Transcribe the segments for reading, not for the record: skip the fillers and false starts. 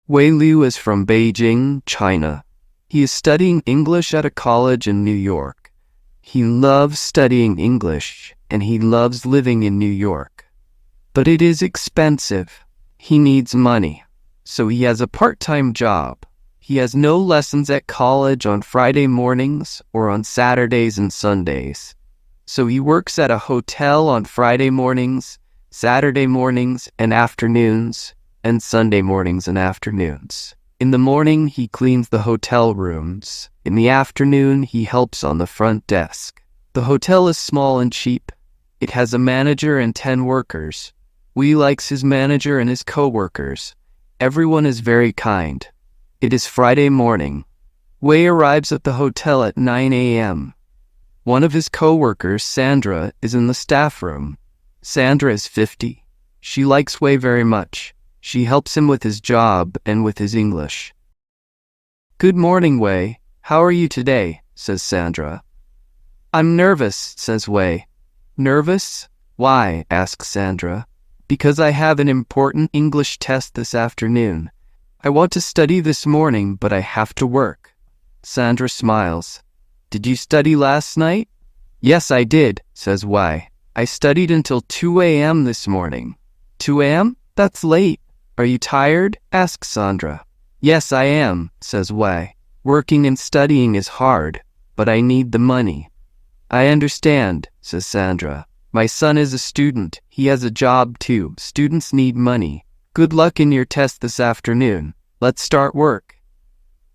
Wei Liu is from Beijing, China. He is studying English at a college in New York. He loves studying English, and he loves living in New York. But it is expensive. He needs money. So he has a part-time job. He has no lessons at college on Friday mornings or on Saturdays and Sundays. So he works at a hotel on Friday mornings, Saturday mornings and afternoons, and Sunday mornings and afternoons. In the morning, he cleans the hotel rooms. In the afternoon, he helps on the front desk. The hotel is small and cheap. It has a manager and 10 workers. Wei likes his manager and his co-workers. Everyone is very kind. It is Friday morning. Wei arrives at the hotel at 9 a.m. One of his co-workers, Sandra, is in the staff room. Sandra is 50. She likes Wei very much. She helps him with his job and with his English. "Good morning, Wei. How are you today?" says Sandra. "I'm nervous," says Wei. "Nervous? Why?" asks Sandra. "Because I have an important English test this afternoon. I want to study this morning, but I have to work." Sandra smiles. "Did you study last night?" "Yes, I did," says Wei. "I studied until 2 a.m. this morning." "2 a.m.? That's late. Are you tired?" asks Sandra. "Yes, I am," says Wei. "Working and studying is hard, but I need the money." "I understand," says Sandra. "My son is a student. He has a job too. Students need money. Good luck in your test this afternoon. Let's start work.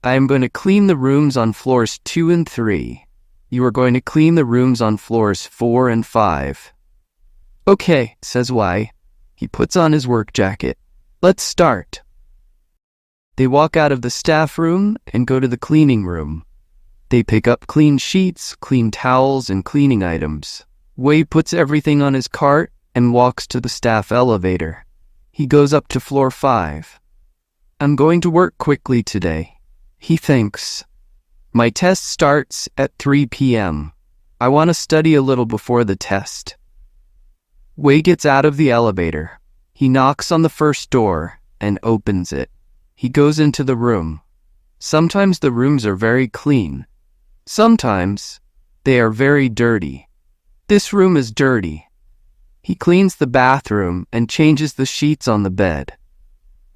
I am going to clean the rooms on floors 2 and 3. You are going to clean the rooms on floors 4 and 5. "Okay," says Wei. He puts on his work jacket. "Let's start." They walk out of the staff room and go to the cleaning room. They pick up clean sheets, clean towels, and cleaning items. Wei puts everything on his cart and walks to the staff elevator. He goes up to floor 5. "I'm going to work quickly today," he thinks. "My test starts at 3 p.m. I want to study a little before the test." Wei gets out of the elevator. He knocks on the first door and opens it. He goes into the room. Sometimes the rooms are very clean. Sometimes they are very dirty. This room is dirty. He cleans the bathroom and changes the sheets on the bed.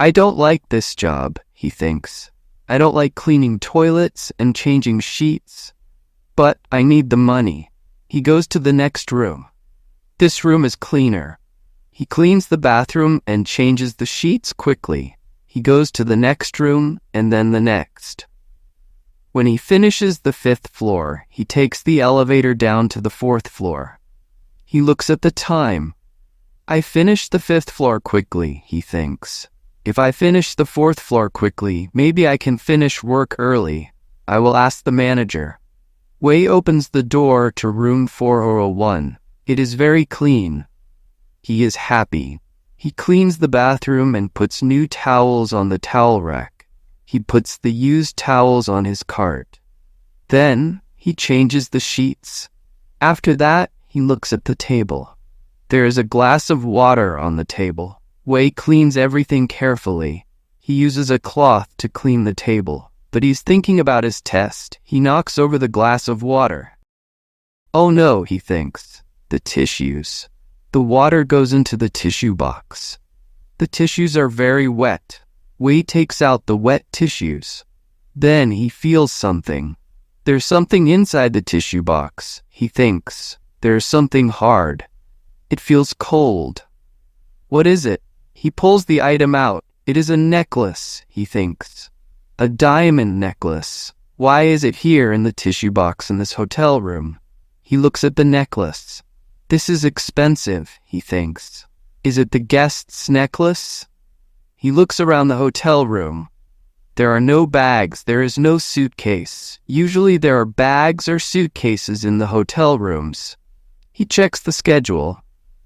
"I don't like this job," he thinks. "I don't like cleaning toilets and changing sheets. But I need the money." He goes to the next room. This room is cleaner. He cleans the bathroom and changes the sheets quickly. He goes to the next room and then the next. When he finishes the 5th floor, he takes the elevator down to the 4th floor. He looks at the time. "I finished the 5th floor quickly," he thinks. "If I finish the 4th floor quickly, maybe I can finish work early. I will ask the manager." Wei opens the door to room 401. It is very clean. He is happy. He cleans the bathroom and puts new towels on the towel rack. He puts the used towels on his cart. Then he changes the sheets. After that, he looks at the table. There is a glass of water on the table. Wei cleans everything carefully. He uses a cloth to clean the table, but he's thinking about his test. He knocks over the glass of water. "Oh no," he thinks. "The tissues." The water goes into the tissue box. The tissues are very wet. Wei takes out the wet tissues. Then he feels something. There's something inside the tissue box, he thinks. There's something hard. It feels cold. What is it? He pulls the item out. It is a necklace, he thinks. A diamond necklace. Why is it here in the tissue box in this hotel room? He looks at the necklace. This is expensive, he thinks. Is it the guest's necklace? He looks around the hotel room. There are no bags. There is no suitcase. Usually there are bags or suitcases in the hotel rooms. He checks the schedule.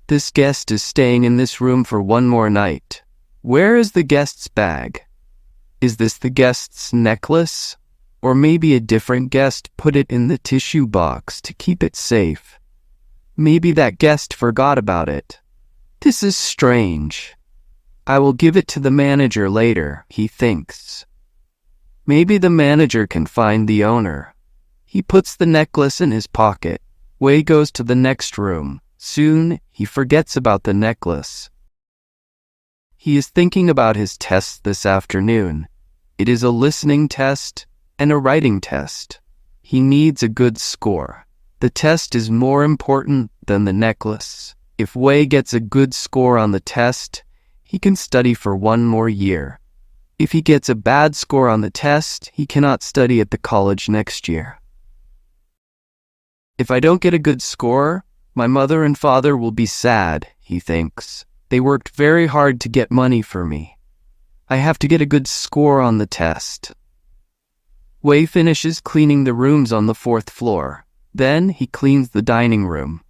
This guest is staying in this room for one more night. Where is the guest's bag? Is this the guest's necklace? Or maybe a different guest put it in the tissue box to keep it safe. Maybe that guest forgot about it. This is strange. I will give it to the manager later, he thinks. Maybe the manager can find the owner. He puts the necklace in his pocket. Wei goes to the next room. Soon, he forgets about the necklace. He is thinking about his tests this afternoon. It is a listening test and a writing test. He needs a good score. The test is more important than the necklace. If Wei gets a good score on the test, he can study for 1 more year. If he gets a bad score on the test, he cannot study at the college next year. If I don't get a good score, my mother and father will be sad, he thinks. They worked very hard to get money for me. I have to get a good score on the test. Wei finishes cleaning the rooms on the 4th floor. Then he cleans the dining room.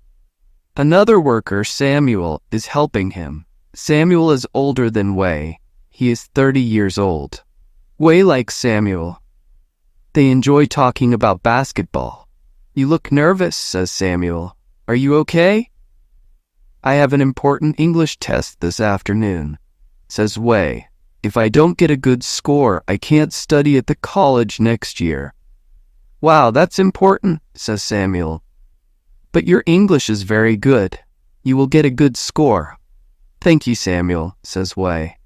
Another worker, Samuel, is helping him. Samuel is older than Wei. He is 30 years old. Wei likes Samuel. They enjoy talking about basketball. You look nervous, says Samuel. Are you okay? I have an important English test this afternoon, says Wei. If I don't get a good score, I can't study at the college next year. Wow, that's important, says Samuel. But your English is very good. You will get a good score. Thank you, Samuel, says Wei.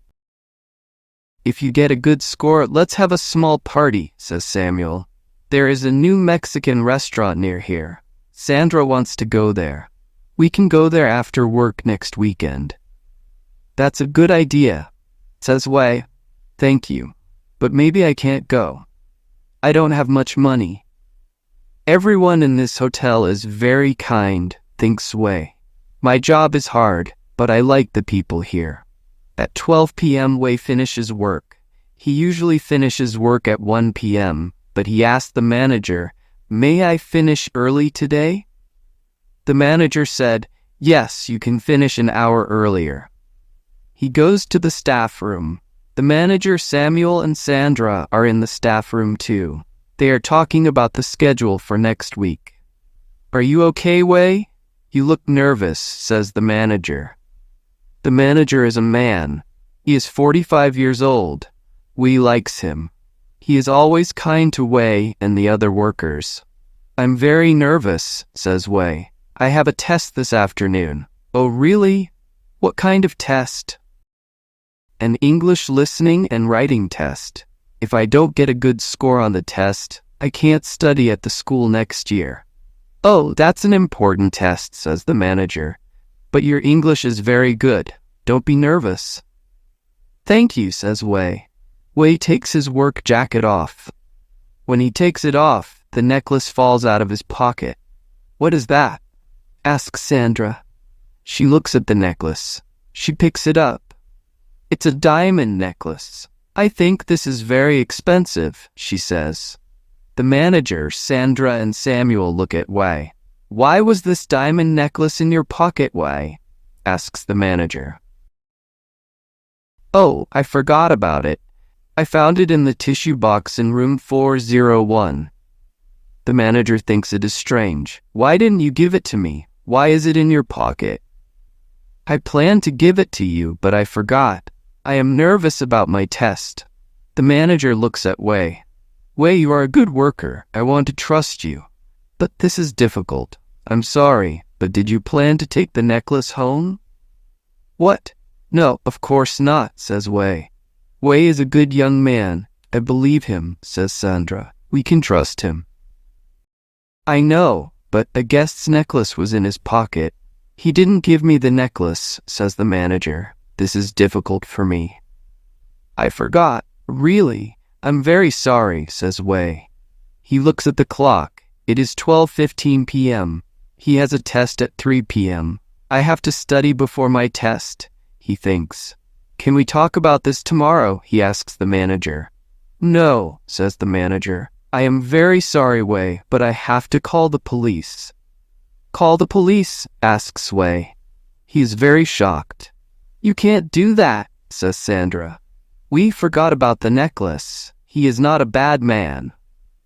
If you get a good score, let's have a small party, says Samuel. There is a new Mexican restaurant near here. Sandra wants to go there. We can go there after work next weekend. That's a good idea, says Wei. Thank you, but maybe I can't go. I don't have much money. Everyone in this hotel is very kind, thinks Wei. My job is hard, but I like the people here. At 12 p.m. Wei finishes work. He usually finishes work at 1 p.m., but he asked the manager, "May I finish early today?" The manager said, "Yes, you can finish an hour earlier." He goes to the staff room. The manager, Samuel, and Sandra are in the staff room too. They are talking about the schedule for next week. "Are you okay, Wei? You look nervous," says the manager. The manager is a man. He is 45 years old. Wei likes him. He is always kind to Wei and the other workers. "I'm very nervous," says Wei. "I have a test this afternoon." "Oh, really? What kind of test?" "An English listening and writing test. If I don't get a good score on the test, I can't study at the school next year." "Oh, that's an important test," says the manager. "But your English is very good. Don't be nervous." "Thank you," says Wei. Wei takes his work jacket off. When he takes it off, the necklace falls out of his pocket. "What is that?" asks Sandra. She looks at the necklace. She picks it up. "It's a diamond necklace. I think this is very expensive," she says. The manager, Sandra, and Samuel look at Wei. "Why was this diamond necklace in your pocket, Wei?" asks the manager. "Oh, I forgot about it. I found it in the tissue box in room 401. The manager thinks it is strange. "Why didn't you give it to me? Why is it in your pocket?" "I planned to give it to you, but I forgot. I am nervous about my test." The manager looks at Wei. "Wei, you are a good worker. I want to trust you. But this is difficult. I'm sorry, but did you plan to take the necklace home?" "What? No, of course not," says Wei. "Wei is a good young man. I believe him," says Sandra. "We can trust him." "I know, but a guest's necklace was in his pocket. He didn't give me the necklace," says the manager. "This is difficult for me." "I forgot. Really? I'm very sorry," says Wei. He looks at the clock. It is 12:15 p.m. He has a test at 3 p.m. "I have to study before my test," he thinks. "Can we talk about this tomorrow?" he asks the manager. "No," says the manager. "I am very sorry, Wei, but I have to call the police." "Call the police?" asks Wei. He is very shocked. "You can't do that," says Sandra. "We forgot about the necklace. He is not a bad man."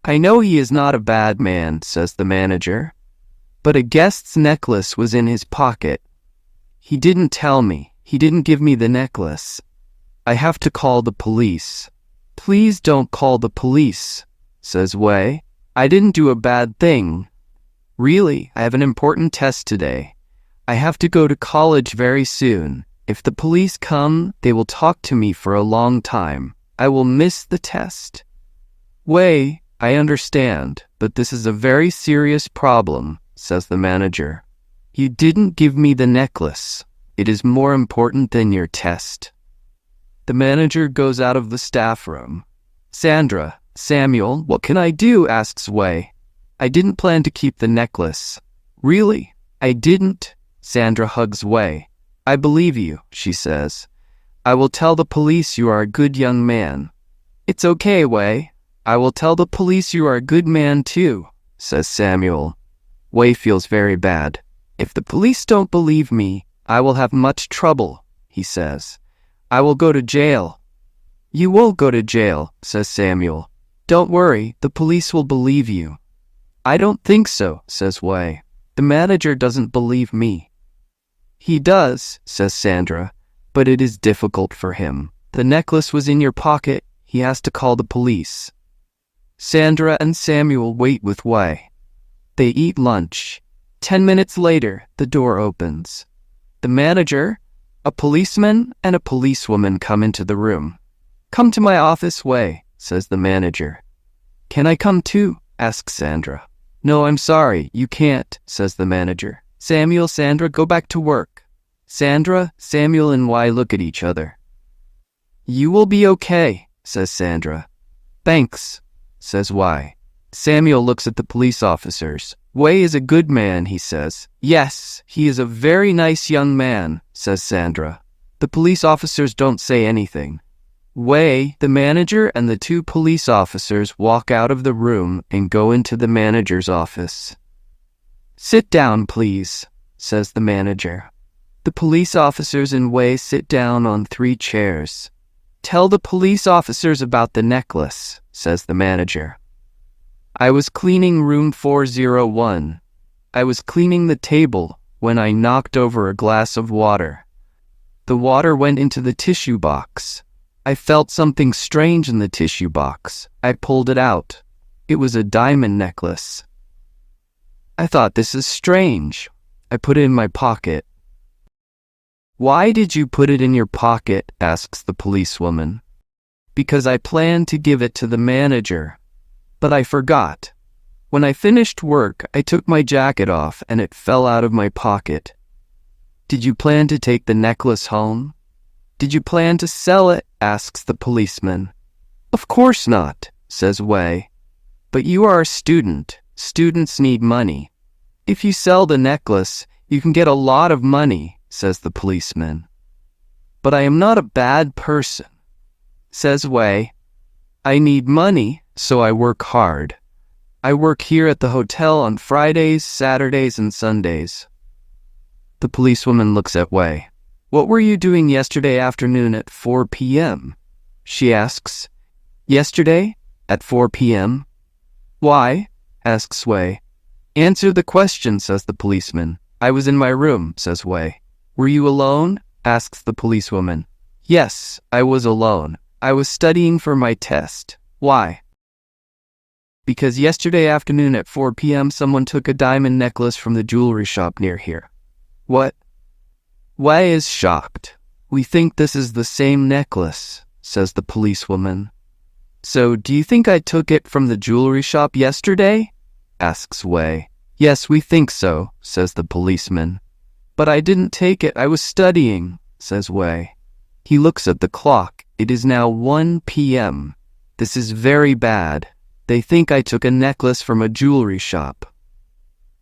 "I know he is not a bad man," says the manager. "But a guest's necklace was in his pocket. He didn't tell me. He didn't give me the necklace. I have to call the police. Please don't call the police, says Wei. I didn't do a bad thing. Really, I have an important test today. I have to go to college very soon. If the police come, they will talk to me for a long time. I will miss the test. Wei, I understand, but this is a very serious problem, says the manager. You didn't give me the necklace. It is more important than your test. The manager goes out of the staff room. Sandra, Samuel, what can I do? Asks Wei. I didn't plan to keep the necklace. Really? I didn't? Sandra hugs Wei. I believe you, she says. I will tell the police you are a good young man. It's okay, Wei. I will tell the police you are a good man too, says Samuel. Wei feels very bad. If the police don't believe me, I will have much trouble, he says. I will go to jail. You won't go to jail, says Samuel. Don't worry, the police will believe you. I don't think so, says Wei. The manager doesn't believe me. He does, says Sandra, but it is difficult for him. The necklace was in your pocket. He has to call the police. Sandra and Samuel wait with Wei. They eat lunch. 10 minutes later, the door opens. The manager, a policeman, and a policewoman come into the room. Come to my office, Wei, says the manager. Can I come too? Asks Sandra. No, I'm sorry, you can't, says the manager. Samuel, Sandra, go back to work. Sandra, Samuel, and Wei look at each other. You will be okay, says Sandra. Thanks, says Wei. Samuel looks at the police officers. Wei is a good man, he says. Yes, he is a very nice young man, says Sandra. The police officers don't say anything. Wei, the manager, and the two police officers walk out of the room and go into the manager's office. Sit down, please, says the manager. The police officers and Wei sit down on 3 chairs. Tell the police officers about the necklace, says the manager. I was cleaning room 401. I was cleaning the table when I knocked over a glass of water. The water went into the tissue box. I felt something strange in the tissue box. I pulled it out. It was a diamond necklace. I thought, this is strange. I put it in my pocket. Why did you put it in your pocket? Asks the policewoman. Because I planned to give it to the manager. But I forgot. When I finished work, I took my jacket off and it fell out of my pocket. Did you plan to take the necklace home? Did you plan to sell it? Asks the policeman. Of course not, says Wei. But you are a student. Students need money. If you sell the necklace, you can get a lot of money, says the policeman. But I am not a bad person, says Wei. I need money, so I work hard. I work here at the hotel on Fridays, Saturdays, and Sundays. The policewoman looks at Wei. What were you doing yesterday afternoon at 4 p.m.? She asks. Yesterday? At 4 p.m.? Why? Asks Wei. Answer the question, says the policeman. I was in my room, says Wei. Were you alone? Asks the policewoman. Yes, I was alone. I was studying for my test. Why? Because yesterday afternoon at 4 p.m. someone took a diamond necklace from the jewelry shop near here. What? Wei is shocked. We think this is the same necklace, says the policewoman. So, do you think I took it from the jewelry shop yesterday? Asks Wei. Yes, we think so, says the policeman. But I didn't take it. I was studying, says Wei. He looks at the clock. It is now 1 p.m. This is very bad. They think I took a necklace from a jewelry shop.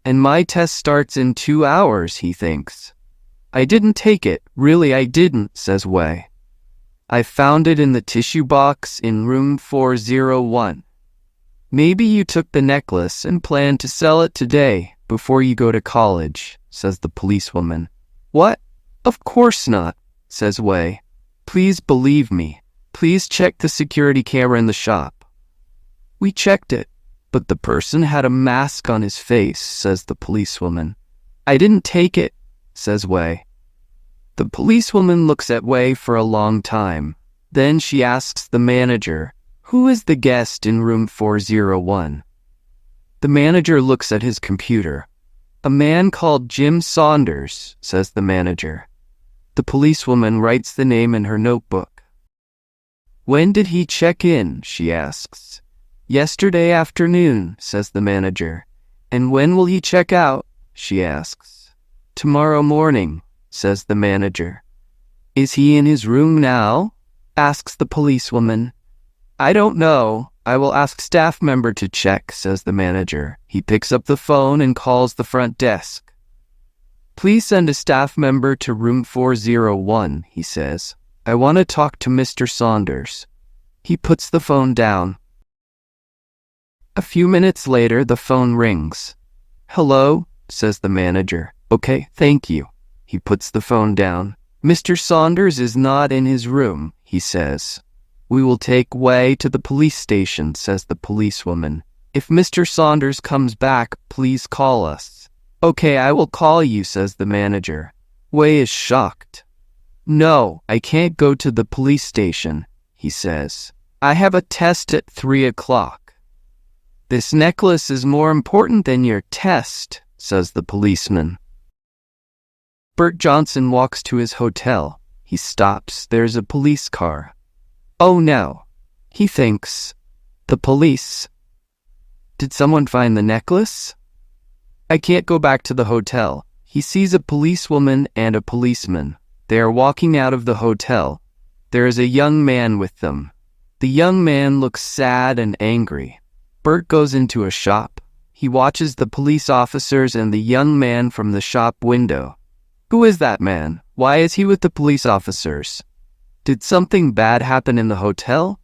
And my test starts in 2 hours, he thinks. I didn't take it. Really, I didn't, says Wei. I found it in the tissue box in room 401. Maybe you took the necklace and planned to sell it today before you go to college, says the policewoman. What? Of course not, says Wei. Please believe me. Please check the security camera in the shop. We checked it, but the person had a mask on his face, says the policewoman. I didn't take it, says Wei. The policewoman looks at Wei for a long time. Then she asks the manager, "Who is the guest in room 401? The manager looks at his computer. "A man called Jim Saunders," says the manager. The policewoman writes the name in her notebook. "When did he check in?" she asks. "Yesterday afternoon," says the manager. "And when will he check out?" she asks. "Tomorrow morning," says the manager. "Is he in his room now?" asks the policewoman. "I don't know. I will ask staff member to check," says the manager. He picks up the phone and calls the front desk. "Please send a staff member to room 401, he says. "I want to talk to Mr. Saunders." He puts the phone down. A few minutes later, the phone rings. "Hello," says the manager. "Okay, thank you." He puts the phone down. "Mr. Saunders is not in his room," he says. "We will take Wei to the police station," says the policewoman. "If Mr. Saunders comes back, please call us." "Okay, I will call you," says the manager. Wei is shocked. "No, I can't go to the police station," he says. "I have a test at 3 o'clock. "This necklace is more important than your test," says the policeman. Bert Johnson walks to his hotel. He stops. There's a police car. "Oh no," he thinks. "The police. Did someone find the necklace?" I can't go back to the hotel. He sees a policewoman and a policeman. They are walking out of the hotel. There is a young man with them. The young man looks sad and angry. Bert goes into a shop. He watches the police officers and the young man from the shop window. Who is that man? Why is he with the police officers? Did something bad happen in the hotel?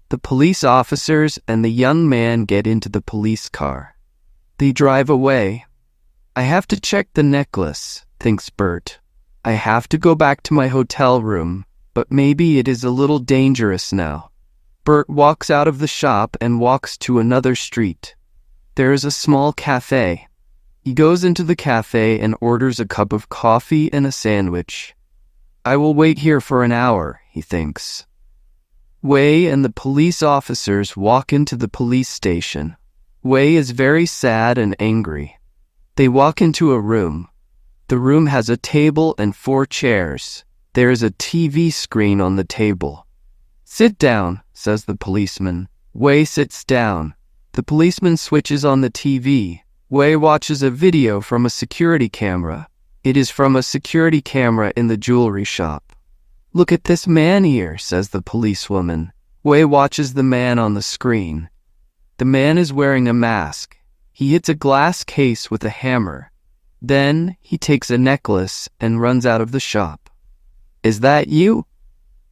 The police officers and the young man get into the police car. They drive away. I have to check the necklace, thinks Bert. I have to go back to my hotel room, but maybe it is a little dangerous now. Bert walks out of the shop and walks to another street. There is a small cafe. He goes into the cafe and orders a cup of coffee and a sandwich. I will wait here for an hour, he thinks. Wei and the police officers walk into the police station. Wei is very sad and angry. They walk into a room. The room has a table and 4 chairs. There is a TV screen on the table. Sit down, says the policeman. Wei sits down. The policeman switches on the TV. Wei watches a video from a security camera. It is from a security camera in the jewelry shop. Look at this man here, says the policewoman. Wei watches the man on the screen. The man is wearing a mask. He hits a glass case with a hammer. Then he takes a necklace and runs out of the shop. Is that you?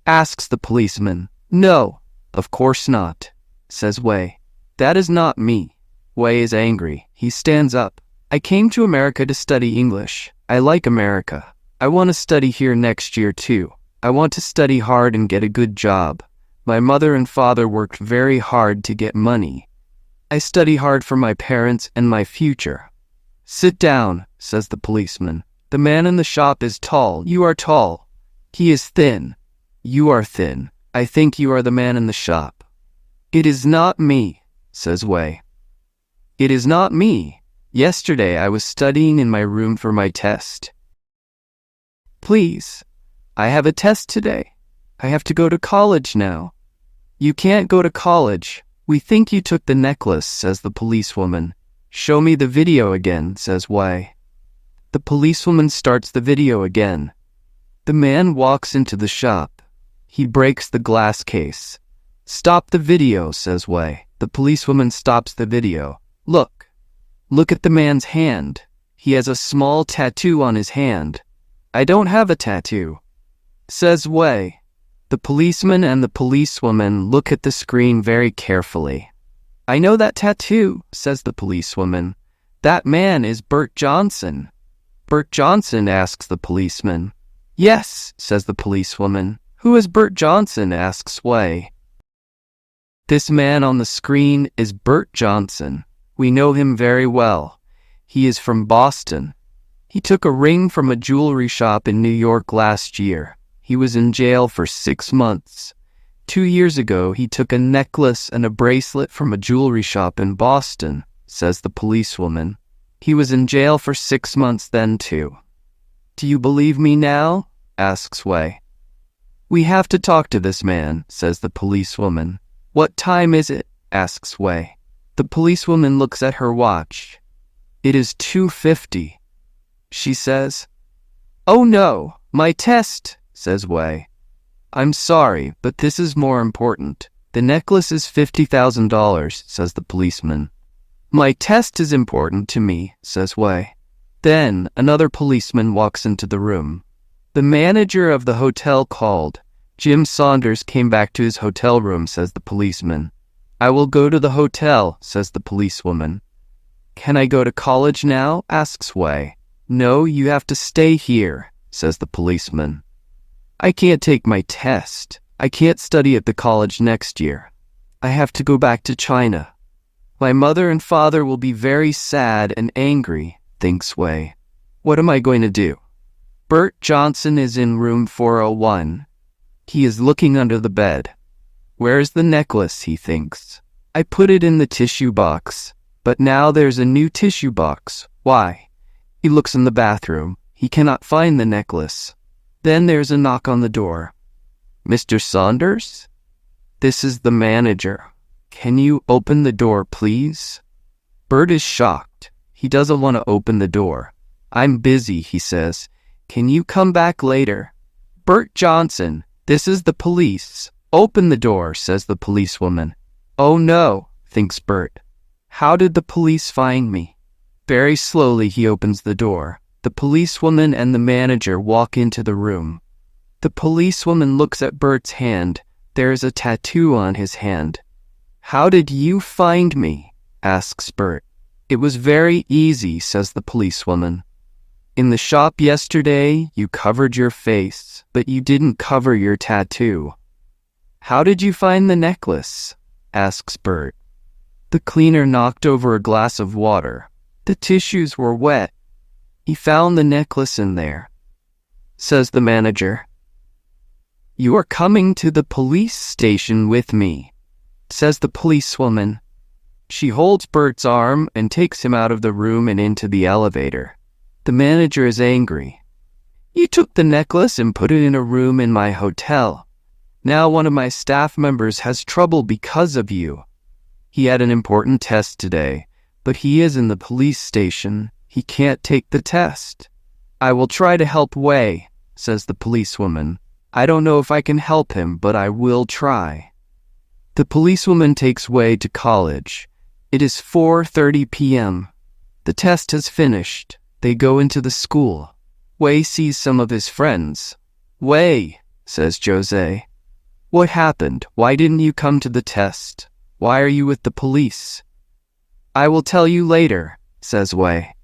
Asks the policeman. No, of course not, says Wei. That is not me. Wei is angry. He stands up. I came to America to study English. I like America. I want to study here next year too. I want to study hard and get a good job. My mother and father worked very hard to get money. I study hard for my parents and my future. Sit down, says the policeman. The man in the shop is tall. You are tall. He is thin. You are thin. I think you are the man in the shop. It is not me, says Wei. It is not me. Yesterday I was studying in my room for my test. Please, I have a test today. I have to go to college now. You can't go to college. We think you took the necklace, says the policewoman. Show me the video again, says Wei. The policewoman starts the video again. The man walks into the shop. He breaks the glass case. Stop the video, says Wei. The policewoman stops the video. Look. Look at the man's hand. He has a small tattoo on his hand. I don't have a tattoo, says Wei. The policeman and the policewoman look at the screen very carefully. I know that tattoo, says the policewoman. That man is Bert Johnson. Bert Johnson, asks the policeman. Yes, says the policewoman. Who is Bert Johnson, asks Wei. This man on the screen is Bert Johnson. We know him very well. He is from Boston. He took a ring from a jewelry shop in New York last year. He was in jail for 6 months. 2 years ago, he took a necklace and a bracelet from a jewelry shop in Boston, says the policewoman. He was in jail for 6 months then, too. Do you believe me now? Asks Wei. We have to talk to this man, says the policewoman. What time is it? Asks Wei. The policewoman looks at her watch. It is 2:50. She says, Oh no, my test, says Wei. I'm sorry, but this is more important. The necklace is $50,000, says the policeman. My test is important to me, says Wei. Then another policeman walks into the room. The manager of the hotel called. Jim Saunders came back to his hotel room, says the policeman. I will go to the hotel, says the policewoman. Can I go to college now? Asks Wei. No, you have to stay here, says the policeman. I can't take my test. I can't study at the college next year. I have to go back to China. My mother and father will be very sad and angry, thinks Wei. What am I going to do? Bert Johnson is in room 401. He is looking under the bed. Where's the necklace, he thinks. I put it in the tissue box, but now there's a new tissue box. Why? He looks in the bathroom. He cannot find the necklace. Then there's a knock on the door. Mr. Saunders? This is the manager. Can you open the door, please? Bert is shocked. He doesn't want to open the door. I'm busy, he says. Can you come back later? Bert Johnson, this is the police. Open the door, says the policewoman. Oh no, thinks Bert. How did the police find me? Very slowly he opens the door. The policewoman and the manager walk into the room. The policewoman looks at Bert's hand. There is a tattoo on his hand. How did you find me? Asks Bert. It was very easy, says the policewoman. In the shop yesterday, you covered your face, but you didn't cover your tattoo. How did you find the necklace? Asks Bert. The cleaner knocked over a glass of water. The tissues were wet. He found the necklace in there, says the manager. You are coming to the police station with me, says the policewoman. She holds Bert's arm and takes him out of the room and into the elevator. The manager is angry. You took the necklace and put it in a room in my hotel. Now one of my staff members has trouble because of you. He had an important test today, but he is in the police station. He can't take the test. I will try to help Wei, says the policewoman. I don't know if I can help him, but I will try. The policewoman takes Wei to college. It is 4:30 p.m. The test has finished. They go into the school. Wei sees some of his friends. Wei, says Jose. What happened? Why didn't you come to the test? Why are you with the police? I will tell you later, says Wei.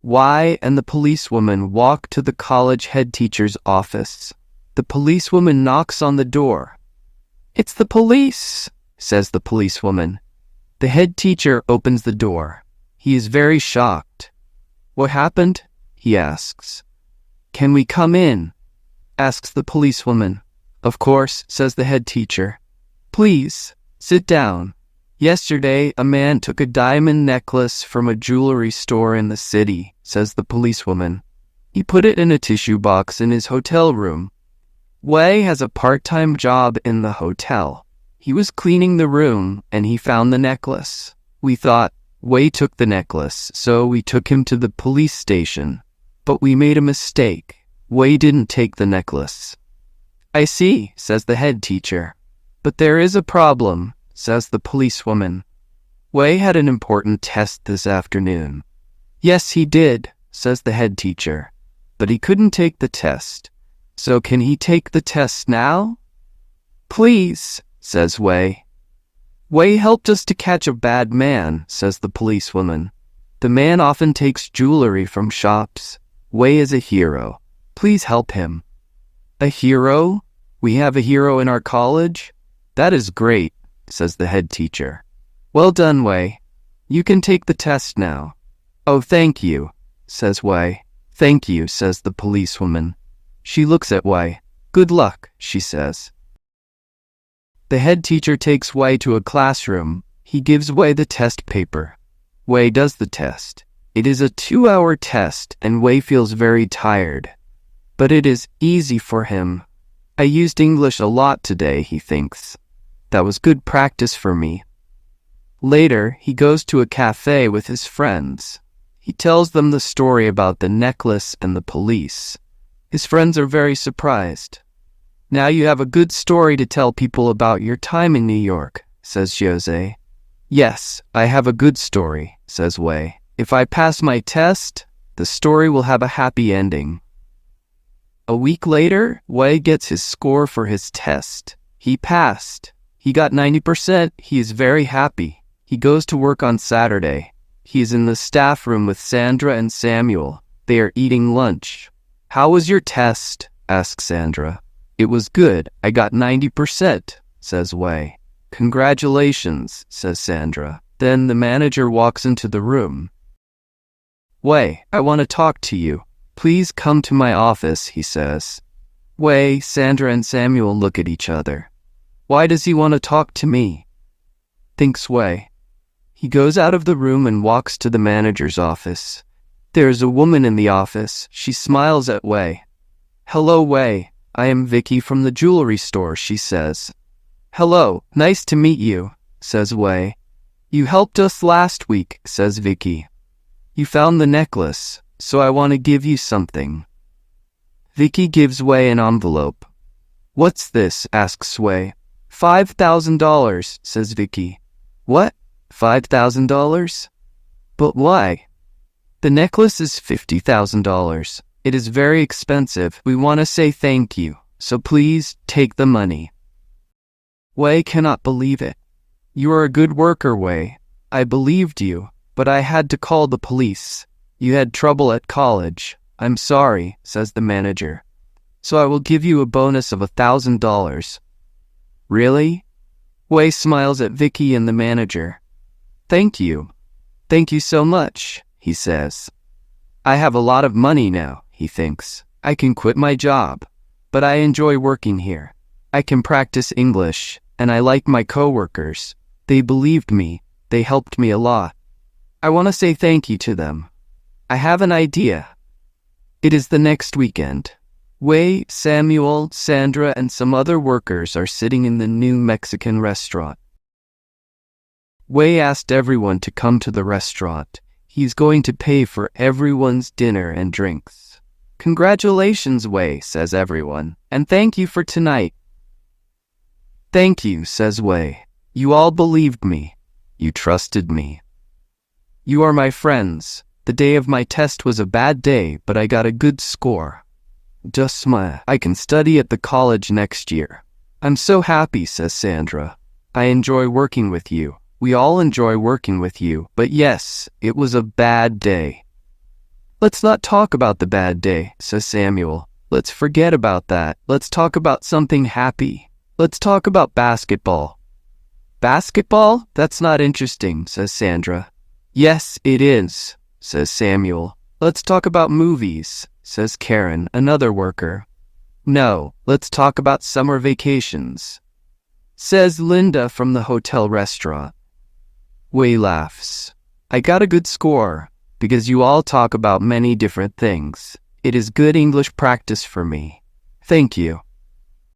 Wei and the policewoman walk to the college head teacher's office. The policewoman knocks on the door. It's the police, says the policewoman. The head teacher opens the door. He is very shocked. What happened? He asks. Can we come in? Asks the policewoman. Of course, says the head teacher. Please, sit down. Yesterday, a man took a diamond necklace from a jewelry store in the city, says the policewoman. He put it in a tissue box in his hotel room. Wei has a part-time job in the hotel. He was cleaning the room, and he found the necklace. We thought Wei took the necklace, so we took him to the police station. But we made a mistake. Wei didn't take the necklace. I see, says the head teacher. But there is a problem, says the policewoman. Wei had an important test this afternoon. Yes, he did, says the head teacher. But he couldn't take the test. So can he take the test now? Please, says Wei. Wei helped us to catch a bad man, says the policewoman. The man often takes jewelry from shops. Wei is a hero. Please help him. A hero? We have a hero in our college? That is great, says the head teacher. Well done, Wei. You can take the test now. Oh, thank you, says Wei. Thank you, says the policewoman. She looks at Wei. Good luck, she says. The head teacher takes Wei to a classroom. He gives Wei the test paper. Wei does the test. It is a 2-hour test and Wei feels very tired. But it is easy for him. I used English a lot today, he thinks. That was good practice for me. Later, he goes to a cafe with his friends. He tells them the story about the necklace and the police. His friends are very surprised. Now you have a good story to tell people about your time in New York, says Jose. Yes, I have a good story, says Wei. If I pass my test, the story will have a happy ending. A week later, Wei gets his score for his test. He passed. He got 90%. He is very happy. He goes to work on Saturday. He is in the staff room with Sandra and Samuel. They are eating lunch. How was your test? Asks Sandra. It was good. I got 90%, says Wei. Congratulations, says Sandra. Then the manager walks into the room. Wei, I want to talk to you. Please come to my office, he says. Wei, Sandra, and Samuel look at each other. Why does he want to talk to me? Thinks Wei. He goes out of the room and walks to the manager's office. There is a woman in the office. She smiles at Wei. Hello, Wei. I am Vicky from the jewelry store, she says. Hello, nice to meet you, says Wei. You helped us last week, says Vicky. You found the necklace, so I want to give you something. Vicky gives Wei an envelope. What's this? Asks Wei. $5,000, says Vicky. What? $5,000? But why? The necklace is $50,000. It is very expensive. We want to say thank you, so please take the money. Wei cannot believe it. You are a good worker, Wei. I believed you, but I had to call the police. You had trouble at college. I'm sorry, says the manager. So I will give you a bonus of $1,000. Really? Wei smiles at Vicky and the manager. Thank you. Thank you so much, he says. I have a lot of money now, he thinks. I can quit my job. But I enjoy working here. I can practice English, and I like my coworkers. They believed me. They helped me a lot. I want to say thank you to them. I have an idea. It is the next weekend. Wei, Samuel, Sandra, and some other workers are sitting in the new Mexican restaurant. Wei asked everyone to come to the restaurant. He's going to pay for everyone's dinner and drinks. Congratulations, Wei, says everyone, and thank you for tonight. Thank you, says Wei. You all believed me. You trusted me. You are my friends. The day of my test was a bad day, but I got a good score. Just smile. I can study at the college next year. I'm so happy, says Sandra. I enjoy working with you. We all enjoy working with you, but yes, it was a bad day. Let's not talk about the bad day, says Samuel. Let's forget about that. Let's talk about something happy. Let's talk about basketball. Basketball? That's not interesting, says Sandra. Yes, it is, says Samuel. Let's talk about movies, says Karen, another worker. No, let's talk about summer vacations, says Linda from the hotel restaurant. Wei laughs. I got a good score, because you all talk about many different things. It is good English practice for me. Thank you.